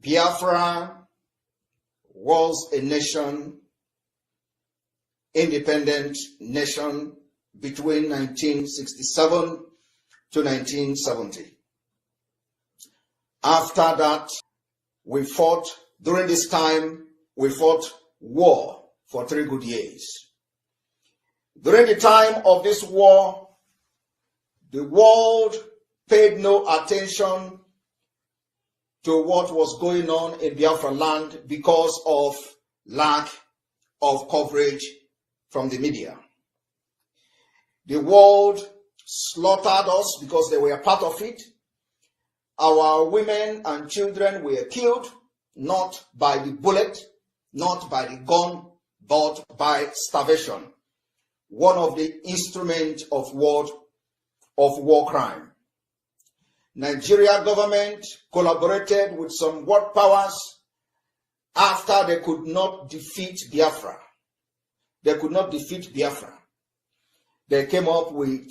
Biafra was a nation, independent nation between 1967 to 1970. After that, during this time, we fought war for 3 good years. During the time of this war, the world paid no attention to what was going on in Biafra land because of lack of coverage from the media. The world slaughtered us because they were part of it. Our women and children were killed, not by the bullet, not by the gun, but by starvation. One of the instruments of war crime. Nigeria government collaborated with some world powers after they could not defeat Biafra. They came up with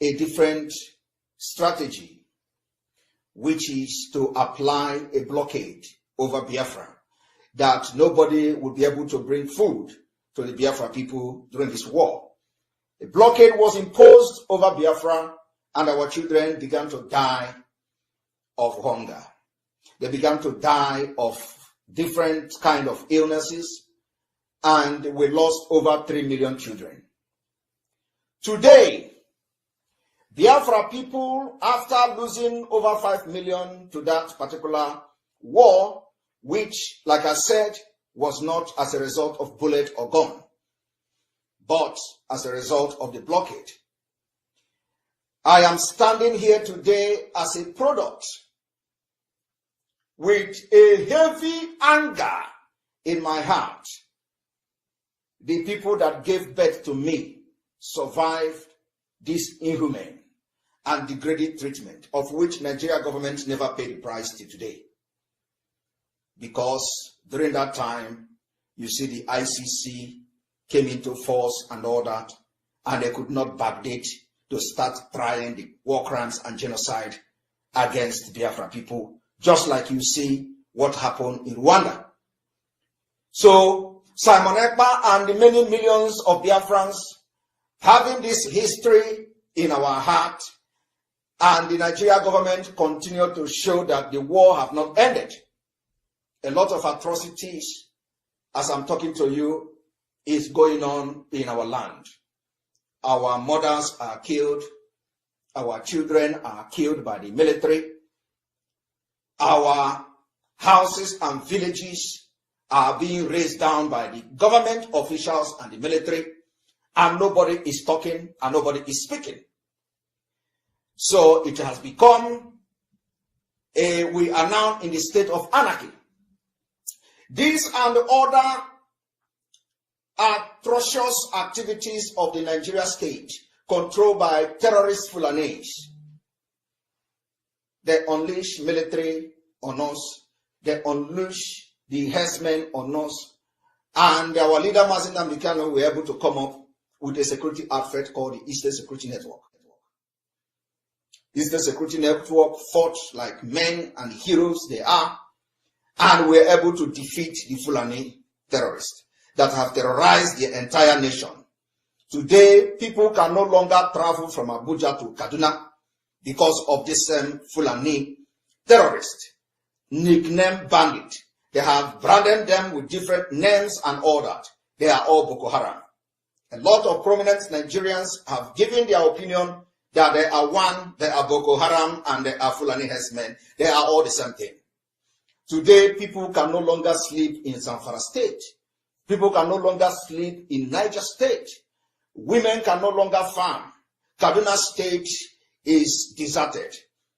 a different strategy, which is to apply a blockade over Biafra, that nobody would be able to bring food to the Biafra people during this war. A blockade was imposed over Biafra, and our children began to die of hunger. They began to die of different kind of illnesses, and we lost over 3 million children. Today, Biafra people, after losing over 5 million to that particular war, which, like I said, was not as a result of bullet or gun, but as a result of the blockade. I am standing here today as a product with a heavy anger in my heart. The people that gave birth to me survived this inhumane and degraded treatment, of which Nigeria government never paid the price till today. Because during that time, you see the ICC came into force and all that, and they could not backdate to start trying the war crimes and genocide against Biafra people, just like you see what happened in Rwanda. So Simon Ekpa and the many millions of Biafrans having this history in our heart, and the Nigeria government continue to show that the war have not ended. A lot of atrocities, as I'm talking to you, is going on in our land. Our mothers are killed. Our children are killed by the military. Our houses and villages are being razed down by the government officials and the military, and nobody is talking and nobody is speaking. So it has become we are now in the state of anarchy. These and other atrocious activities of the Nigeria state, controlled by terrorist Fulanis. They unleash military on us. They unleash the herdsmen on us. And our leader, Mazin Namdekano, were able to come up with a security outfit called the Eastern Security Network. Eastern Security Network fought like men and heroes they are, and were able to defeat the Fulani terrorists that have terrorized the entire nation. Today, people can no longer travel from Abuja to Kaduna because of this Fulani terrorist, nicknamed bandit. They have branded them with different names and all that. They are all Boko Haram. A lot of prominent Nigerians have given their opinion that they are one, they are Boko Haram, and they are Fulani herdsmen. They are all the same thing. Today, people can no longer sleep in Zamfara State. People can no longer sleep in Niger State. Women can no longer farm. Kaduna State is deserted.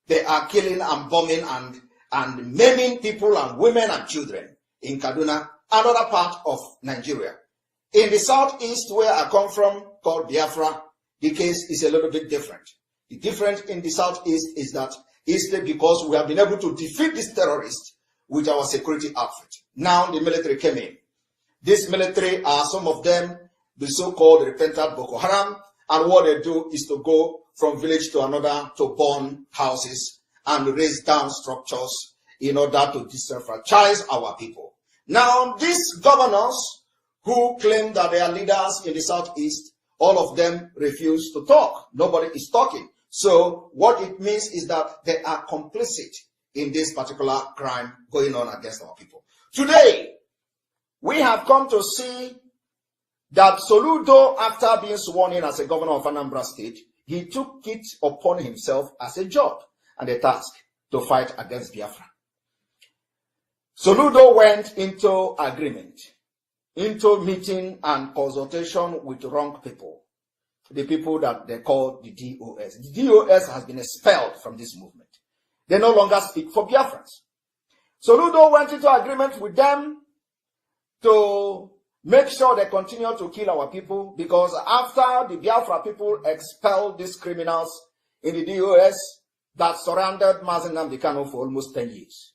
They are killing and bombing and maiming people and women and children in Kaduna, another part of Nigeria. In the southeast, where I come from, called Biafra, the case is a little bit different. The difference in the southeast is that it's because we have been able to defeat these terrorists with our security outfit. Now the military came in. This military are some of them, the so-called repentant Boko Haram, and what they do is to go from village to another to burn houses and raise down structures in order to disenfranchise our people. Now, these governors who claim that they are leaders in the Southeast, all of them refuse to talk. Nobody is talking. So what it means is that they are complicit in this particular crime going on against our people. Today, we have come to see that Soludo, after being sworn in as a governor of Anambra State, he took it upon himself as a job and a task to fight against Biafra. Soludo went into agreement, into meeting and consultation with wrong people, the people that they call the DOS. The DOS has been expelled from this movement. They no longer speak for Biafrans. Soludo went into agreement with them to make sure they continue to kill our people, because after the Biafra people expelled these criminals in the DOS that surrounded Mazi Nnamdi Kanu for almost 10 years.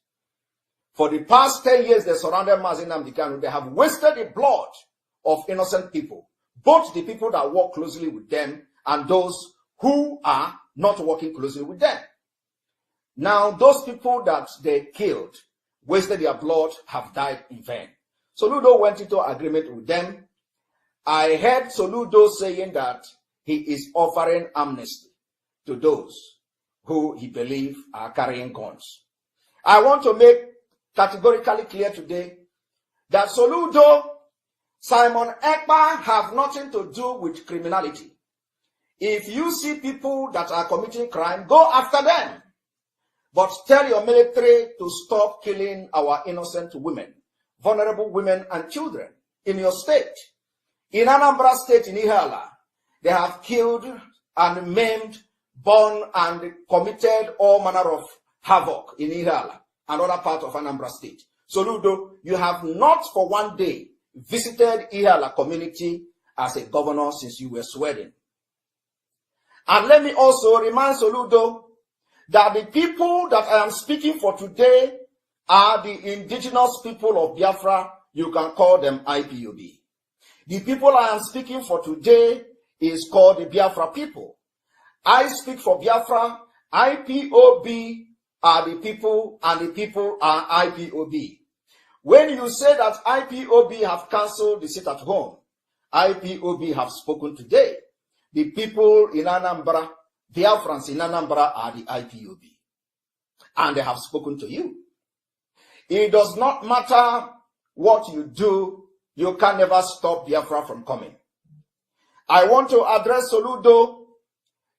For the past 10 years, they surrounded Mazi Nnamdi Kanu. They have wasted the blood of innocent people, both the people that work closely with them and those who are not working closely with them. Now, those people that they killed, wasted their blood, have died in vain. Soludo went into agreement with them. I heard Soludo saying that he is offering amnesty to those who he believes are carrying guns. I want to make categorically clear today that Soludo, Simon Ekpa have nothing to do with criminality. If you see people that are committing crime, go after them. But tell your military to stop killing our innocent women, vulnerable women and children in your state. In Anambra State, in Ihala, they have killed and maimed, burned and committed all manner of havoc in Ihala, another part of Anambra State. Soludo, you have not for one day visited Ihala community as a governor since you were sworn in. And let me also remind Soludo that the people that I am speaking for today are the indigenous people of Biafra. You can call them IPOB. The people I am speaking for today is called the Biafra people. I speak for Biafra. IPOB are the people, and the people are IPOB. When you say that IPOB have cancelled the sit at home, IPOB have spoken today. The people in Anambra, Biafrans in Anambra, are the IPOB. And they have spoken to you. It does not matter what you do, you can never stop Biafra from coming. I want to address Soludo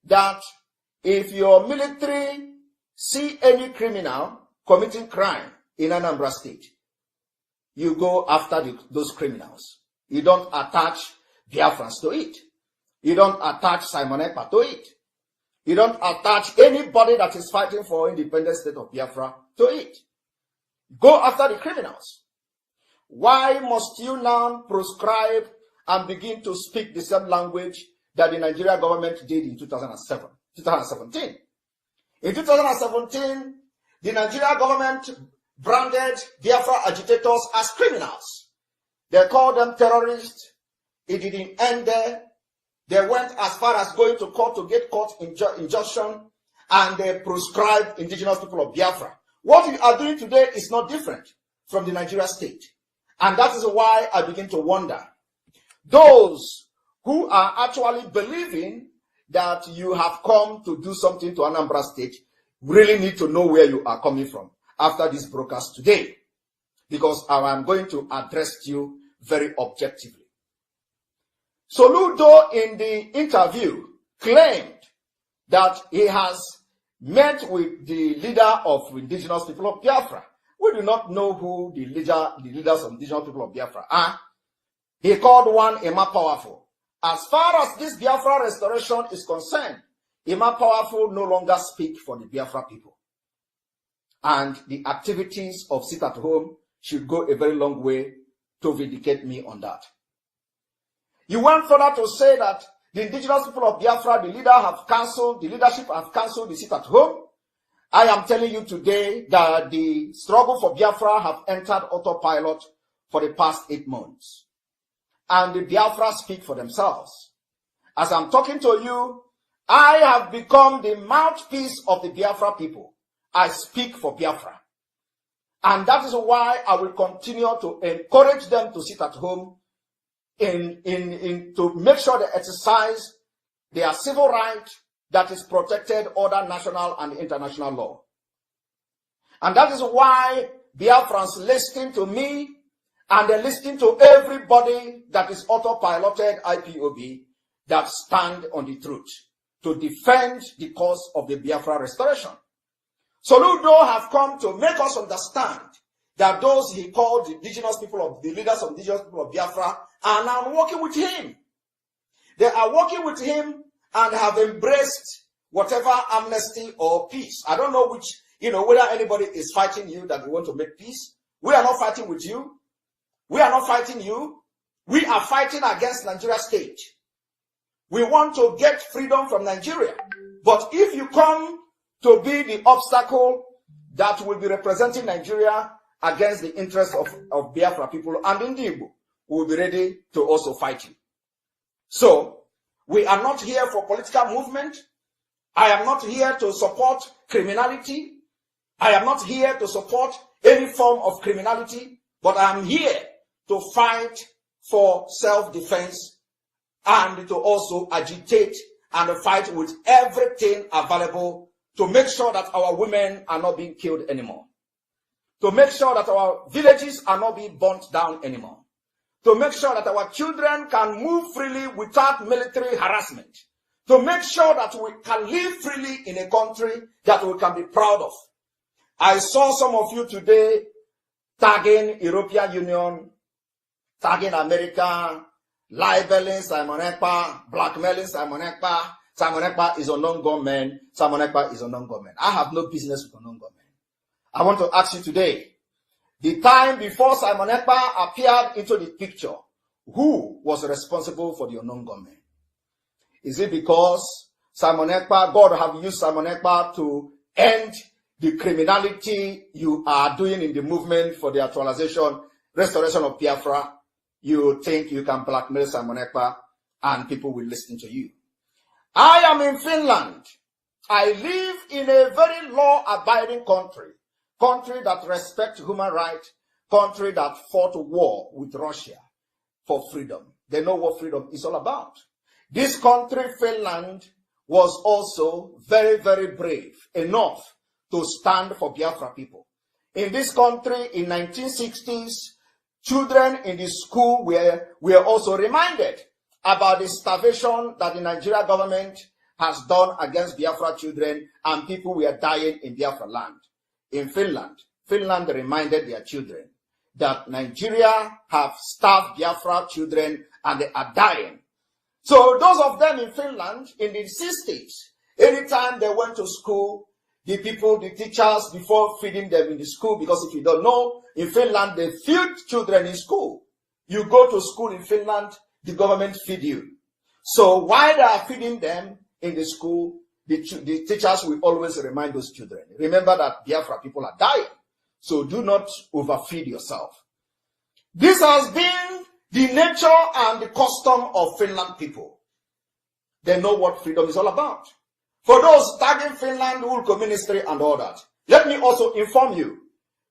that if your military see any criminal committing crime in Anambra State, you go after those criminals. You don't attach Biafrans to it. You don't attach Simon Ekpa to it. You don't attach anybody that is fighting for independent state of Biafra to it. Go after the criminals. Why must you now proscribe and begin to speak the same language that the Nigeria government did in 2017? In 2017, the Nigeria government branded Biafra agitators as criminals. They called them terrorists. It didn't end there. They went as far as going to court to get court injunction, and they proscribed indigenous people of Biafra. What you are doing today is not different from the Nigeria state. And that is why I begin to wonder. Those who are actually believing that you have come to do something to Anambra State really need to know where you are coming from after this broadcast today. Because I am going to address you very objectively. Soludo in the interview claimed that he has met with the leader of indigenous people of Biafra. We do not know who the leaders of indigenous people of Biafra are. He called one Emma Powerful. As far as this Biafra restoration is concerned, Emma Powerful no longer speak for the Biafra people. And the activities of sit at home should go a very long way to vindicate me on that. You went further to say that the indigenous people of Biafra, the leadership have cancelled the sit at home. I am telling you today that the struggle for Biafra have entered autopilot for the past 8 months. And the Biafra speak for themselves. As I'm talking to you, I have become the mouthpiece of the Biafra people. I speak for Biafra. And that is why I will continue to encourage them to sit at home to make sure they exercise their civil right that is protected under national and international law. And that is why Biafrans listen to me and they listen to everybody that is autopiloted IPOB that stand on the truth to defend the cause of the Biafra restoration. Soludo have come to make us understand that those he called the indigenous people of the leaders of the indigenous people of Biafra are now working with him. They are working with him and have embraced whatever amnesty or peace. I don't know which, whether anybody is fighting you that we want to make peace. We are not fighting with you. We are not fighting you. We are fighting against Nigeria state. We want to get freedom from Nigeria. But if you come to be the obstacle that will be representing Nigeria against the interests of Biafra people and Indigo, we will be ready to also fight you. So, we are not here for political movement. I am not here to support criminality. I am not here to support any form of criminality, but I am here to fight for self-defense and to also agitate and fight with everything available to make sure that our women are not being killed anymore. To make sure that our villages are not being burnt down anymore. To make sure that our children can move freely without military harassment. To make sure that we can live freely in a country that we can be proud of. I saw some of you today tagging European Union, tagging America, libeling Simon Ekpa, blackmailing Simon Ekpa. Simon Ekpa is a non-government. Simon Ekpa is a non-government. I have no business with a non-government. I want to ask you today, the time before Simon Ekpa appeared into the picture, who was responsible for the non-government? Is it because Simon Ekpa, God have used Simon Ekpa to end the criminality you are doing in the movement for the actualization, restoration of Biafra? You think you can blackmail Simon Ekpa and people will listen to you. I am in Finland. I live in a very law-abiding country that respects human rights, country that fought war with Russia for freedom. They know what freedom is all about. This country, Finland, was also very, very brave enough to stand for Biafra people. In this country, in 1960s, children in the school were also reminded about the starvation that the Nigeria government has done against Biafra children, and people were dying in Biafra land. In Finland reminded their children that Nigeria have starved Biafra children and they are dying. So those of them in Finland in the 60s, anytime they went to school, the teachers, before feeding them in the school, because if you don't know, in Finland they feed children in school. You go to school in Finland, the government feed you. So while they are feeding them in the school, the teachers will always remind those children, remember that Biafra people are dying. So do not overfeed yourself. This has been the nature and the custom of Finland people. They know what freedom is all about. For those tagging Finland, Ulko ministry and all that, let me also inform you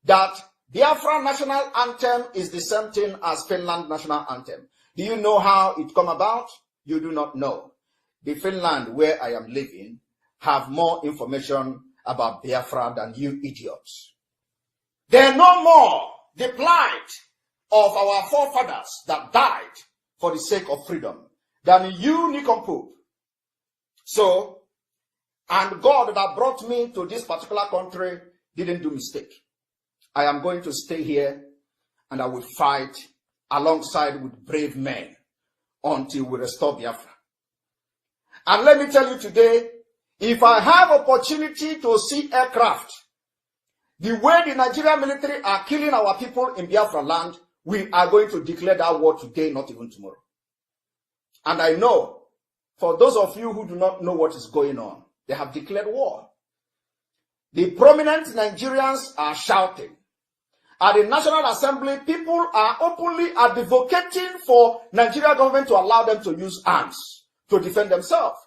that Biafra national anthem is the same thing as Finland national anthem. Do you know how it come about? You do not know. The Finland where I am living have more information about Biafra than you idiots. They know more the plight of our forefathers that died for the sake of freedom than you, nincompoop. So, and God that brought me to this particular country didn't do mistake. I am going to stay here and I will fight alongside with brave men until we restore Biafra. And let me tell you today, if I have opportunity to see aircraft, the way the Nigerian military are killing our people in Biafra land, we are going to declare that war today, not even tomorrow. And I know, for those of you who do not know what is going on, they have declared war. The prominent Nigerians are shouting. At the National Assembly, people are openly advocating for Nigeria government to allow them to use arms to defend themselves.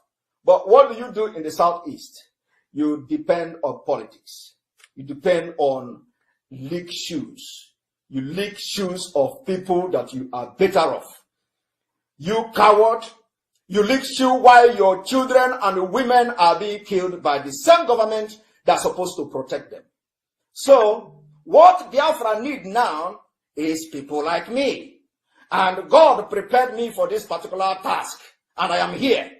But what do you do in the Southeast? You depend on politics. You depend on lick shoes. You lick shoes of people that you are better off. You coward. You lick shoe while your children and women are being killed by the same government that's supposed to protect them. So, what Biafra need now is people like me. And God prepared me for this particular task. And I am here.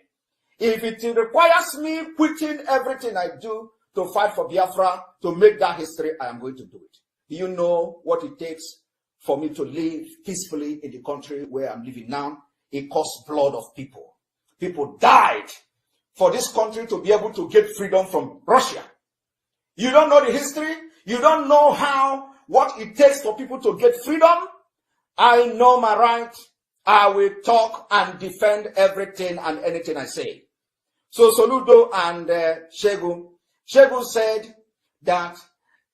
If it requires me quitting everything I do to fight for Biafra, to make that history, I am going to do it. Do you know what it takes for me to live peacefully in the country where I'm living now? It costs blood of people. People died for this country to be able to get freedom from Russia. You don't know the history. You don't know what it takes for people to get freedom. I know my right. I will talk and defend everything and anything I say. So Soludo and Shegu said that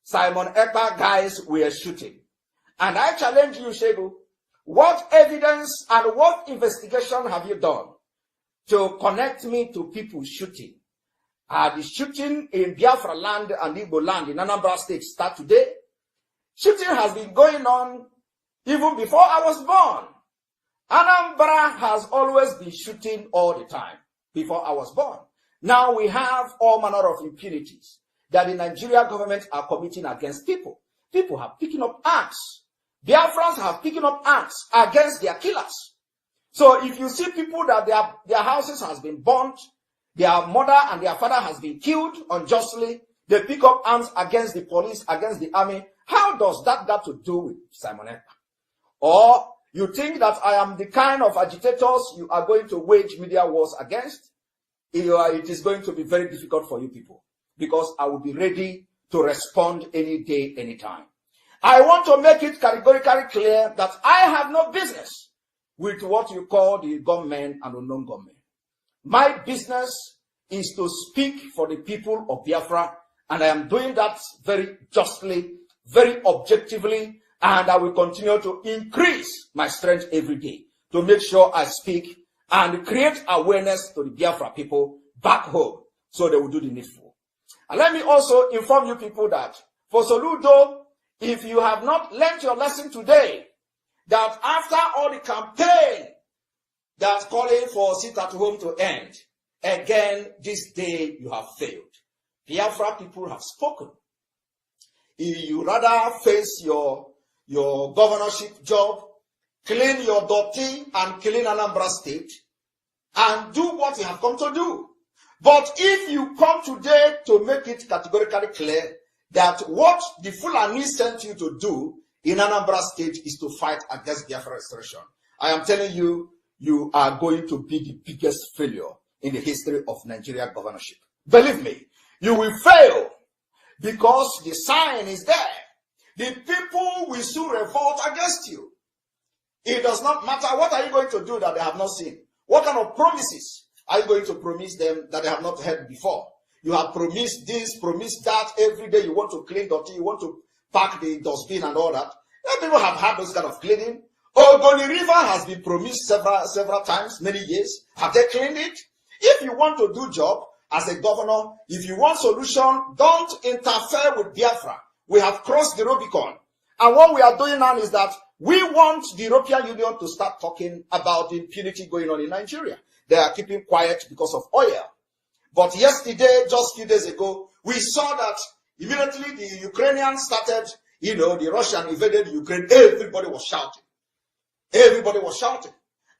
Simon Ekpa guys were shooting. And I challenge you, Shegu, what evidence and what investigation have you done to connect me to people shooting? The shooting in Biafra land and Igbo land in Anambra State start today. Shooting has been going on even before I was born. Anambra has always been shooting all the time before I was born. Now we have all manner of impunities that the Nigeria government are committing against people. People have picking up arms. Biafrans have picking up arms against their killers. So if you see people that their houses has been burnt, their mother and their father has been killed unjustly, they pick up arms against the police, against the army. How does that got to do with Simon Ekpa? Or you think that I am the kind of agitators you are going to wage media wars against? It is going to be very difficult for you people, because I will be ready to respond any day, anytime. I want to make it categorically clear that I have no business with what you call the government and unknown government. My business is to speak for the people of Biafra, and I am doing that very justly, very objectively, and I will continue to increase my strength every day to make sure I speak and create awareness to the Biafra people back home so they will do the needful. And let me also inform you people that for Soludo, if you have not learned your lesson today, that after all the campaign that's calling for sit at home to end, again, this day you have failed. Biafra people have spoken. If you rather face your governorship job, clean your dirty and clean Anambra State, and do what you have come to do. But if you come today to make it categorically clear that what the Fulani sent you to do in Anambra State is to fight against Biafra restoration, I am telling you, you are going to be the biggest failure in the history of Nigeria governorship. Believe me, you will fail because the sign is there. The people will soon revolt against you. It does not matter. What are you going to do that they have not seen? What kind of promises are you going to promise them that they have not heard before? You have promised this, promised that. Every day you want to clean dirty, you want to pack the dustbin and all that. People have had those kind of cleaning. Ogoni River has been promised several times, many years. Have they cleaned it? If you want to do job as a governor, if you want solution, don't interfere with Biafra. We have crossed the Rubicon. And what we are doing now is that we want the European Union to start talking about the impunity going on in Nigeria. They are keeping quiet because of oil. But yesterday, just a few days ago, we saw that immediately the Ukrainians started, the Russian invaded Ukraine. Everybody was shouting. Everybody was shouting.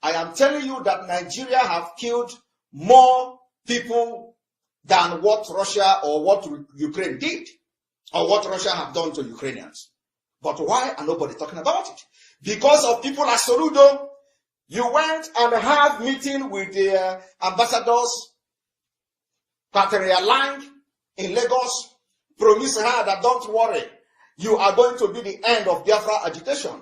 I am telling you that Nigeria have killed more people than what Russia or what Ukraine did, or what Russia have done to Ukrainians. But why are nobody talking about it? Because of people like Soludo. You went and had meeting with the ambassadors, Kateria Lang in Lagos, promised her that don't worry, you are going to be the end of Biafra agitation.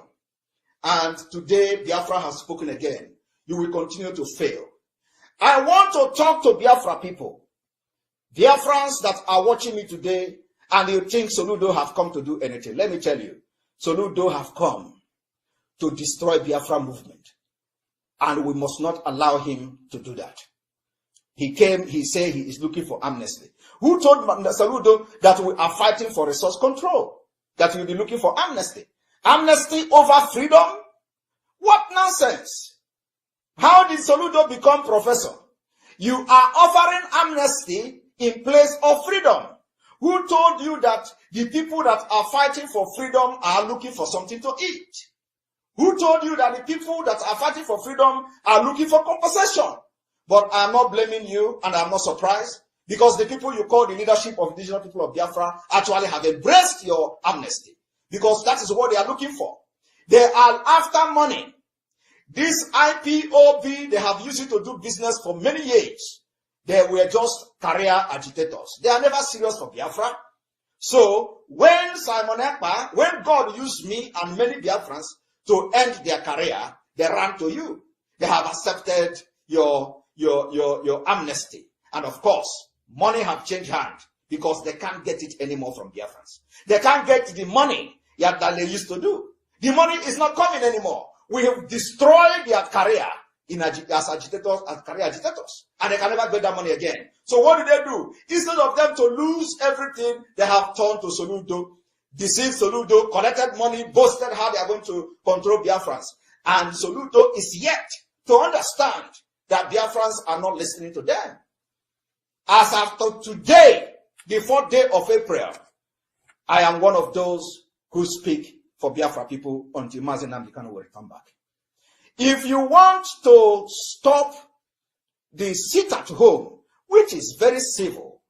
And today Biafra has spoken again. You will continue to fail. I want to talk to Biafra people. Biafrans that are watching me today, and you think Soludo have come to do anything. Let me tell you, Soludo have come to destroy Biafra movement. And we must not allow him to do that. He came, he said he is looking for amnesty. Who told Soludo that we are fighting for resource control? that you'll be looking for amnesty. Amnesty over freedom? What nonsense! How did Soludo become professor? You are offering amnesty in place of freedom. Who told you that the people that are fighting for freedom are looking for something to eat? Who told you that the people that are fighting for freedom are looking for compensation? But I'm not blaming you, and I'm not surprised, because the people you call the leadership of indigenous people of Biafra actually have embraced your amnesty, because that is what they are looking for. They are after money. This IPOB, they have used it to do business for many years. They were just career agitators. They are never serious for Biafra. So when Simon Ekpa, when God used me and many Biafrans to end their career, they ran to you. They have accepted your amnesty. And of course, money have changed hands because they can't get it anymore from Biafrans. They can't get the money that they used to do. The money is not coming anymore. We have destroyed their career as agitators, as career agitators, and they can never get that money again. So what do? Instead of them to lose everything, they have turned to Soludo, deceived Soludo, collected money, boasted how they are going to control Biafrans. And Soludo is yet to understand that Biafrans are not listening to them. As after today, the 4th day of April, I am one of those who speak for Biafra people until Mazi Nnamdi Kanu will come back. If you want to stop the sit at home, which is very civil,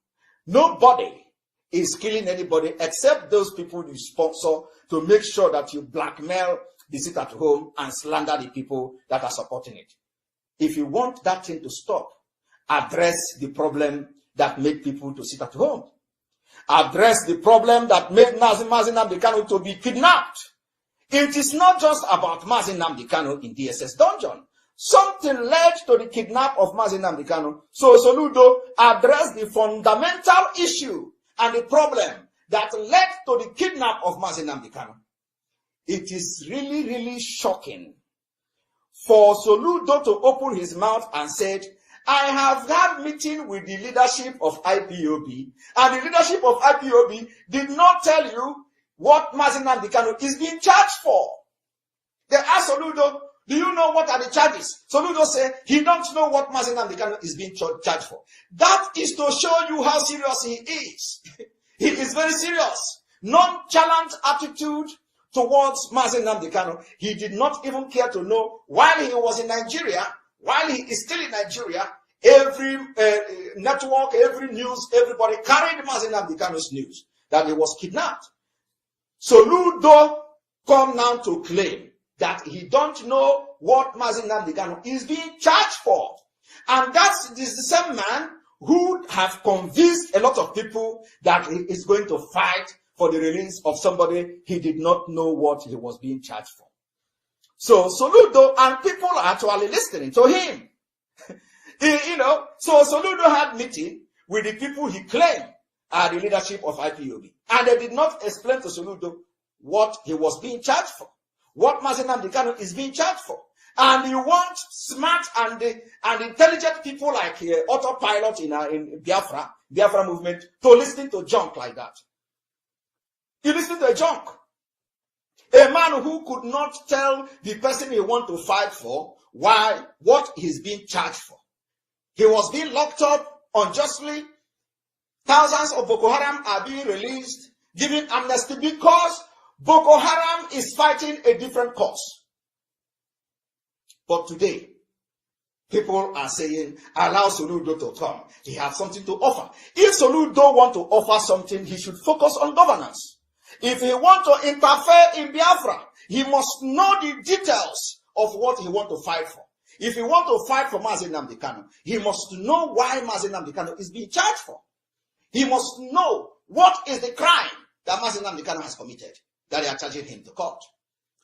nobody is killing anybody except those people you sponsor to make sure that you blackmail the sit at home and slander the people that are supporting it. If you want that thing to stop, address the problem that made people to sit at home. Address the problem that made Mazi Nnamdi Kanu to be kidnapped. It is not just about Mazi Nnamdi Kanu in DSS dungeon. Something led to the kidnap of Mazi Nnamdi Kanu. So Soludo addressed the fundamental issue and the problem that led to the kidnap of Mazi Nnamdi Kanu. It is really, really shocking for Soludo to open his mouth and said, I have had meeting with the leadership of IPOB, and the leadership of IPOB did not tell you what Mazi Nnamdi Kanu is being charged for. They asked Soludo, do you know what are the charges? Soludo said he don't know what Mazi Nnamdi Kanu is being charged for. That is to show you how serious he is. He is very serious. Nonchalant attitude towards Mazi Nnamdi Kanu. He did not even care to know while he was in Nigeria, while he is still in Nigeria, every network, every news, everybody carried Mazi Nnamdi Kanu's news that he was kidnapped. Soludo come now to claim that he don't know what Mazi Nnamdi Kanu is being charged for. And this is the same man who have convinced a lot of people that he is going to fight for the release of somebody he did not know what he was being charged for. So Soludo and people are actually listening to him. So Soludo had meeting with the people he claimed are the leadership of IPOB. And they did not explain to Soludo what he was being charged for, what Mazi Nnamdi Kanu is being charged for. And you want smart and intelligent people like autopilot in Biafra movement to listen to junk like that. You listen to a junk. A man who could not tell the person he want to fight for what he's being charged for. He was being locked up unjustly. Thousands of Boko Haram are being released, given amnesty because Boko Haram is fighting a different cause. But today, people are saying, allow Soludo to come. He has something to offer. If Soludo want to offer something, he should focus on governance. If he want to interfere in Biafra, he must know the details of what he want to fight for. If he want to fight for Mazi Nnamdi Kanu, he must know why Mazi Nnamdi Kanu is being charged for. He must know what is the crime that Mazi Nnamdi Kanu has committed that they are charging him to court.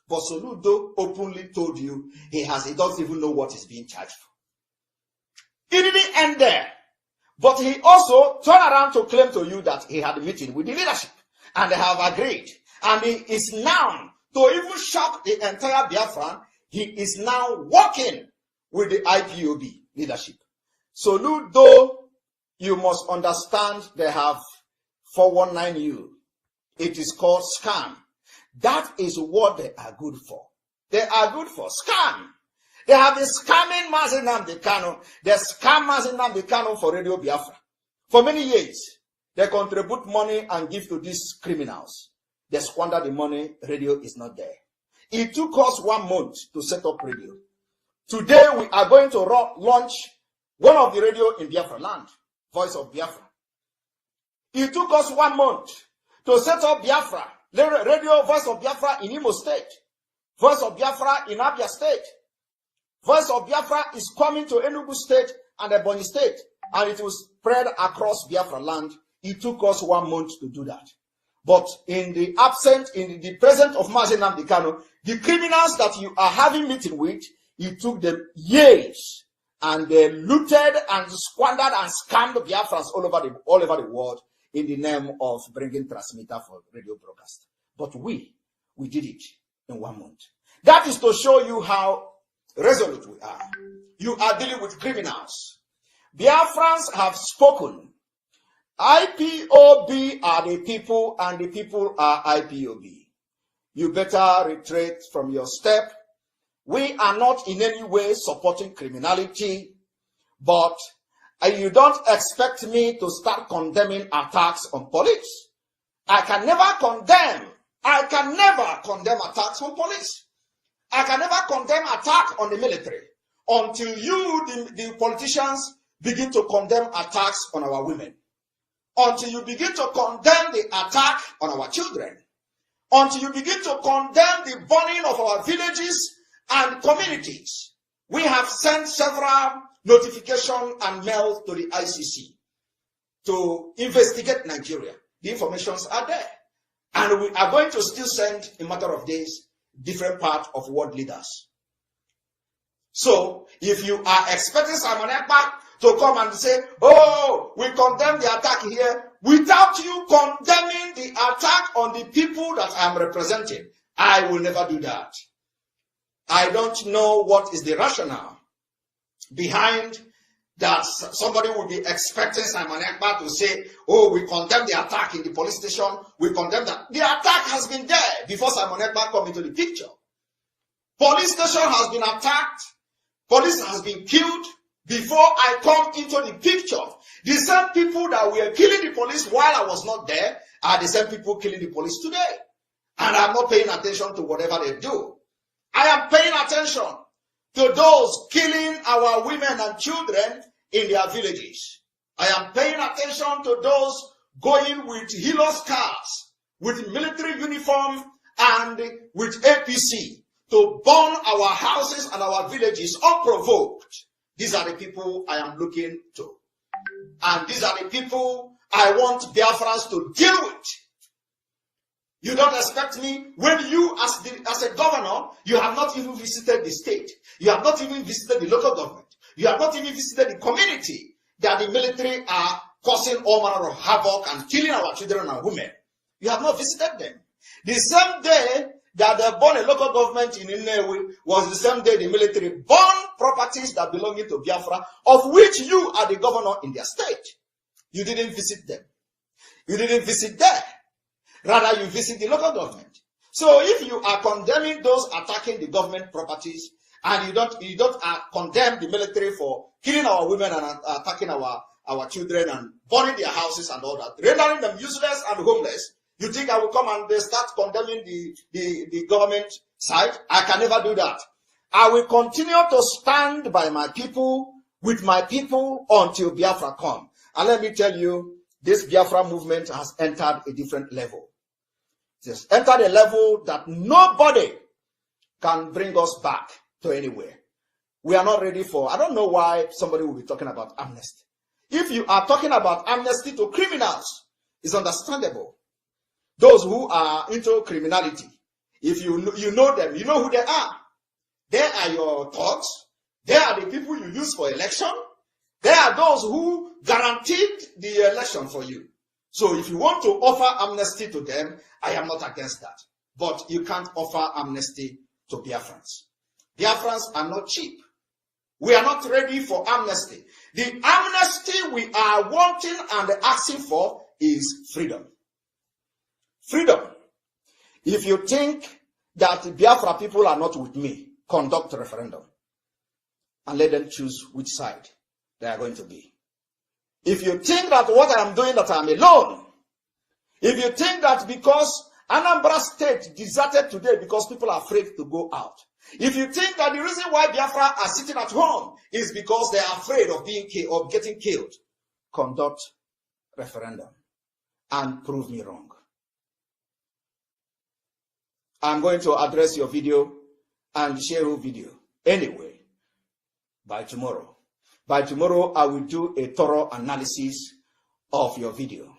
But Soludo openly told you he doesn't even know what he's being charged for. It didn't end there. But he also turned around to claim to you that he had a meeting with the leadership. And they have agreed. And he is now, to even shock the entire Biafran, he is now working with the IPOB leadership. Soludo, you must understand they have 419 you. It is called scam. That is what they are good for. They are good for scam. They have been scamming Mazi Nnamdi Kanu. They scam Mazi Nnamdi Kanu for Radio Biafra. For many years, they contribute money and give to these criminals. They squander the money. Radio is not there. It took us 1 month to set up radio. Today, we are going to launch one of the radio in Biafra land, Voice of Biafra. It took us 1 month to set up Biafra, radio Voice of Biafra in Imo State, Voice of Biafra in Abia State. Voice of Biafra is coming to Enugu State and Ebonyi State, and it will spread across Biafra land. It took us 1 month to do that. But in the presence of Mazi Nnamdi Kanu, the criminals that you are having meeting with, it took them years, and they looted and squandered and scammed Biafrans all over the world in the name of bringing transmitter for radio broadcast. But we did it in 1 month. That is to show you how resolute we are. You are dealing with criminals. Biafrans have spoken. IPOB are the people, and the people are IPOB. You better retreat from your step. We are not in any way supporting criminality, but you don't expect me to start condemning attacks on police. I can never condemn attacks on police. I can never condemn attack on the military until you, the politicians, begin to condemn attacks on our women. Until you begin to condemn the attack on our children. Until you begin to condemn the burning of our villages and communities. We have sent several notifications and mails to the ICC to investigate Nigeria. The informations are there. And we are going to still send, in a matter of days, different part of world leaders. So, if you are expecting Simon Ekpa to come and say, oh, we condemn the attack here, without you condemning the attack on the people that I am representing, I will never do that. I don't know what is the rationale behind that. Somebody will be expecting Simon Ekpa to say, oh, we condemn the attack in the police station, we condemn that. The attack has been there before Simon Ekpa come into the picture. Police station has been attacked, police has been killed before I come into the picture. The same people that were killing the police while I was not there are the same people killing the police today. And I'm not paying attention to whatever they do. I am paying attention to those killing our women and children in their villages. I am paying attention to those going with Helios cars, with military uniform and with APC to burn our houses and our villages unprovoked. These are the people I am looking to. And these are the people I want Biafrans to deal with. You don't expect me, when you as a governor, you have not even visited the state. You have not even visited the local government. You have not even visited the community that the military are causing all manner of havoc and killing our children and women. You have not visited them. The same day that they burned a local government in Nnewi was the same day the military burned properties that belong to Biafra, of which you are the governor in their state. You didn't visit them. You didn't visit there. Rather, you visit the local government. So if you are condemning those attacking the government properties, and you don't condemn the military for killing our women and attacking our children and burning their houses and all that, rendering them useless and homeless, you think I will come and start condemning the government side? I can never do that. I will continue to stand by my people, with my people, until Biafra come. And let me tell you, this Biafra movement has entered a different level. It has entered a level that nobody can bring us back to anywhere. We are not ready for, I don't know why somebody will be talking about amnesty. If you are talking about amnesty to criminals, it's understandable. Those who are into criminality, if you know them, you know who they are. They are your thugs. They are the people you use for election. They are those who guaranteed the election for you. So if you want to offer amnesty to them, I am not against that. But you can't offer amnesty to Biafrans. Biafrans are not cheap. We are not ready for amnesty. The amnesty we are wanting and asking for is freedom. freedom. If you think that Biafra people are not with me, conduct a referendum and let them choose which side they are going to be. If you think that what I am doing, that I am alone, if you think that because Anambra State deserted today because people are afraid to go out, if you think that the reason why Biafra are sitting at home is because they are afraid of being killed, of getting killed, conduct referendum and prove me wrong. I'm going to address your video and share your video anyway by tomorrow. By tomorrow, I will do a thorough analysis of your video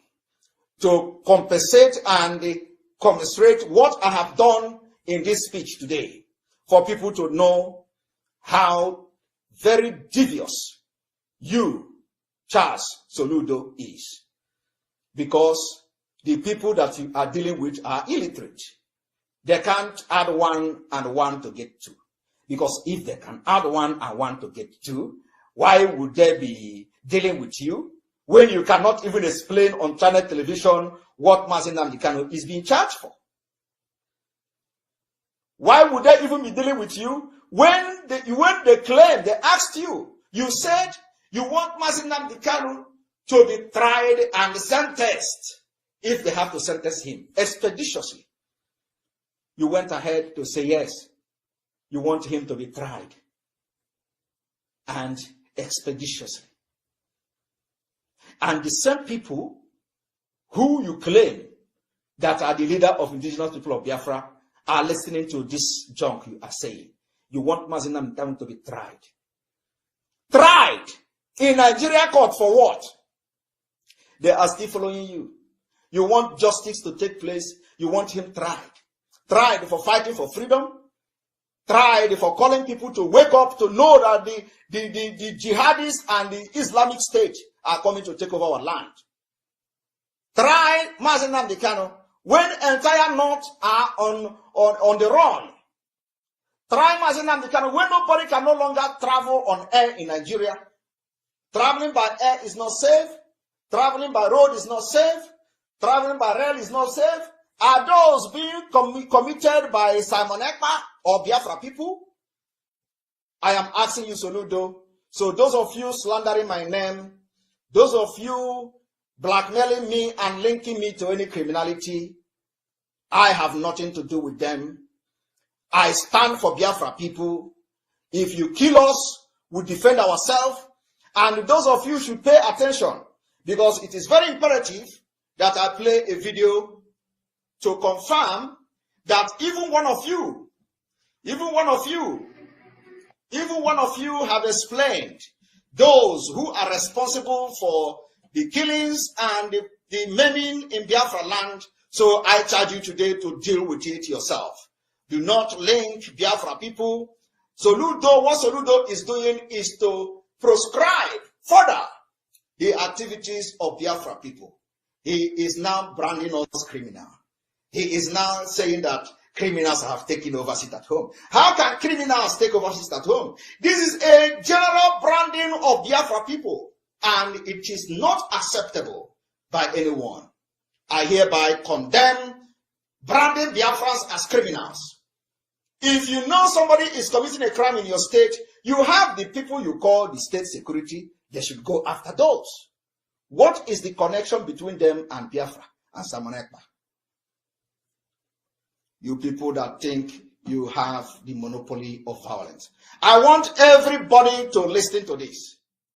to compensate and commiserate what I have done in this speech today, for people to know how very devious you, Charles Soludo, is. Because the people that you are dealing with are illiterate. They can't add 1 and 1 to get 2. Because if they can add 1 and 1 to get 2, why would they be dealing with you when you cannot even explain on channel television what Mazi Nnamdi Kanu is being charged for? Why would they even be dealing with you when they claim, they asked you, you said you want Mazi Nnamdi Kanu to be tried and sentenced if they have to sentence him expeditiously. You went ahead to say yes, you want him to be tried and expeditiously. And the same people who you claim that are the leader of indigenous people of Biafra are listening to this junk you are saying. You want Mazi Nnamdi Kanu to be tried. Tried in Nigeria court for what? They are still following you. You want justice to take place. You want him tried. Tried for fighting for freedom. Tried for calling people to wake up to know that the jihadists and the Islamic State are coming to take over our land. Tried Mazi Nnamdi Kanu when entire North are on the run. Try Mazi Nnamdi Kanu when nobody can no longer travel on air in Nigeria. Traveling by air is not safe. Traveling by road is not safe. Traveling by rail is not safe. Are those being committed by Simon Ekpa or Biafra people? I am asking you, Soludo. So those of you slandering my name, those of you blackmailing me and linking me to any criminality, I have nothing to do with them. I stand for Biafra people. If you kill us, we defend ourselves. And those of you should pay attention, because it is very imperative that I play a video to confirm that even one of you have explained those who are responsible for the killings and the maiming in Biafra land. So I charge you today to deal with it yourself. Do not link Biafra people. Soludo, what Soludo is doing is to proscribe further the activities of Biafra people. He is now branding us criminal. He is now saying that criminals have taken over sit at home. How can criminals take over sit at home? This is a general branding of Biafra people, and it is not acceptable by anyone. I hereby condemn branding Biafrans as criminals. If you know somebody is committing a crime in your state, you have the people you call the state security. They should go after those. What is the connection between them and Biafra and Simon Ekpa? You people that think you have the monopoly of violence. I want everybody to listen to this.